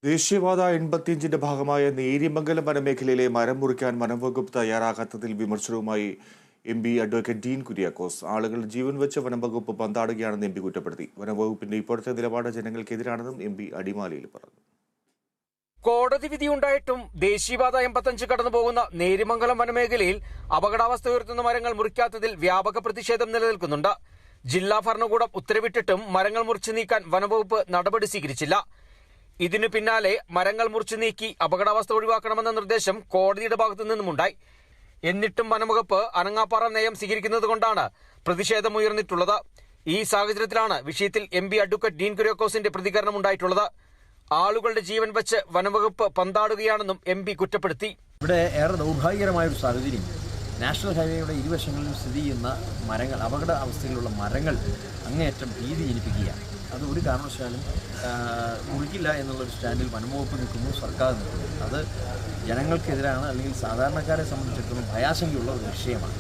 ദേശീയപാത 85-ന്റെ ഭാഗമായ നേര്യമംഗലം വനമേഖലയിലെ മരം മുറിക്കാൻ വനംവകുപ്പ് തയ്യാറാകാത്തതിൽ വിമർശനവുമായി എം.പി. അഡ്വക്കേറ്റ് ഡീൻ കുര്യാക്കോസ്. ആളുകൾ ജീവൻ വെച്ച് വനംവകുപ്പ് പന്താടുകയാണെന്ന് എം.പി. കുറ്റപ്പെടുത്തി. വനംവകുപ്പിന്റെ ഇപ്പോഴത്തെ നിലപാട് ജനങ്ങൾക്കെതിരാണെന്നും എം.പി. അടിമാലിയിൽ പറഞ്ഞു. കോടതി വിധിയുണ്ടായിട്ടും ദേശീയപാത 85 കടന്നുപോകുന്ന നേര്യമംഗലം വനമേഖലയിൽ അപകടാവസ്ഥ ഉയർത്തുന്ന മരങ്ങൾ മുറിക്കാത്തതിൽ വ്യാപക പ്രതിഷേധം നിലനിൽക്കുന്നുണ്ട്. ജില്ലാ ഭരണകൂടം ഉത്തരവിട്ടിട്ടും മരങ്ങൾ മുറിച്ചു നീക്കാൻ വനംവകുപ്പ് നടപടി സ്വീകരിച്ചില്ല. ഇതിനു പിന്നാലെ മരങ്ങൾ മുറിച്ചു നീക്കി അപകടാവസ്ഥ ഒഴിവാക്കണമെന്ന നിർദ്ദേശം കോടതിയുടെ ഭാഗത്തു നിന്നുമുണ്ടായി. എന്നിട്ടും വനംവകുപ്പ് അനങ്ങാപ്പാറ നയം സ്വീകരിക്കുന്നത് കൊണ്ടാണ് പ്രതിഷേധമുയർന്നിട്ടുള്ളത്. ഈ സാഹചര്യത്തിലാണ് വിഷയത്തിൽ എം.പി. അഡ്വക്കേറ്റ് ഡീൻ കുര്യാക്കോസിന്റെ പ്രതികരണം ഉണ്ടായിട്ടുള്ളത്. ആളുകളുടെ ജീവൻ വെച്ച് വനംവകുപ്പ് പന്താടുകയാണെന്നും എം.പി. കുറ്റപ്പെടുത്തി. ഇവിടെ ഏറെ ദൗർഭാഗ്യകരമായ ഒരു സാഹചര്യം. നാഷണൽ ഹൈവേയുടെ ഇരുവശങ്ങളിലും സ്ഥിതി ചെയ്യുന്ന മരങ്ങൾ, അപകട അവസ്ഥയിലുള്ള മരങ്ങൾ അങ്ങേയറ്റം ഭീതി ജനിപ്പിക്കുകയാണ്. അത് ഒരു കാരണവശാലും മുറിക്കില്ല എന്നുള്ളൊരു സ്റ്റാൻഡിൽ വനംവകുപ്പ് നിൽക്കുന്നു, സർക്കാർ നിൽക്കുന്നു. അത് ജനങ്ങൾക്കെതിരാണ്, അല്ലെങ്കിൽ സാധാരണക്കാരെ സംബന്ധിച്ചിടത്തോളം ഭയാശങ്കയുള്ള ഒരു വിഷയമാണ്.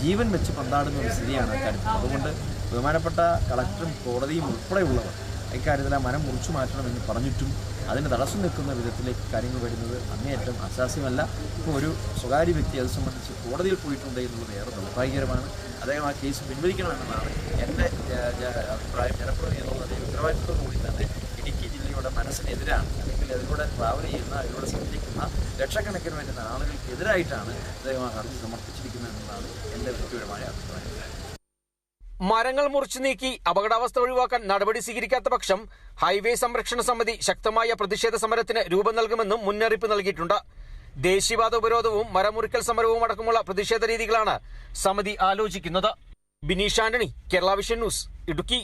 ജീവൻ വെച്ച് പന്താടുന്ന ഒരു സ്ഥിതിയാണ് അക്കാര്യത്തിൽ. അതുകൊണ്ട് ബഹുമാനപ്പെട്ട കളക്ടറും കോടതിയും ഉൾപ്പെടെയുള്ളവർ ഇക്കാര്യത്തിൽ ആ മരം മുറിച്ചു മാറ്റണമെന്ന് പറഞ്ഞിട്ടും അതിന് തടസ്സം നിൽക്കുന്ന വിധത്തിലേക്ക് കാര്യങ്ങൾ വരുന്നത് അങ്ങേയറ്റം അസാധ്യമല്ല. ഇപ്പോൾ ഒരു സ്വകാര്യ വ്യക്തി അത് സംബന്ധിച്ച് കോടതിയിൽ പോയിട്ടുണ്ട് എന്നുള്ളത് ഏറെ ദൗർഭാഗ്യകരമാണ്. അദ്ദേഹം ആ കേസ് പിൻവലിക്കണമെന്നാണ് എൻ്റെ അഭിപ്രായം. ജനപ്രതിനിധി എന്നുള്ളത് ഉത്തരവാദിത്വത്തോടു കൂടി തന്നെ ഇടുക്കി ജില്ലയുടെ മനസ്സിനെതിരാണ്, അല്ലെങ്കിൽ അതിലൂടെ ട്രാവൽ ചെയ്യുന്ന, അതിലൂടെ സഞ്ചരിക്കുന്ന ലക്ഷക്കണക്കിന് വരുന്ന ആളുകൾക്കെതിരായിട്ടാണ് അദ്ദേഹം ആ ഹർജി സമർപ്പിച്ചിരിക്കുന്നത് എന്നതാണ് എൻ്റെ വ്യക്തിപരമായ അഭിപ്രായം. മരങ്ങൾ മുറിച്ചു നീക്കി അപകടാവസ്ഥ ഒഴിവാക്കാൻ നടപടി സ്വീകരിക്കാത്ത പക്ഷം ഹൈവേ സംരക്ഷണ സമിതി ശക്തമായ പ്രതിഷേധ സമരത്തിന് രൂപം നൽകുമെന്നും മുന്നറിയിപ്പ് നൽകിയിട്ടുണ്ട്. ദേശീയപാത ഉപരോധവും മരമുറിക്കൽ സമരവും അടക്കമുള്ള പ്രതിഷേധ രീതികളാണ് സമിതി ആലോചിക്കുന്നത്. Bineesh Antony, Kerala vision news, Idukki.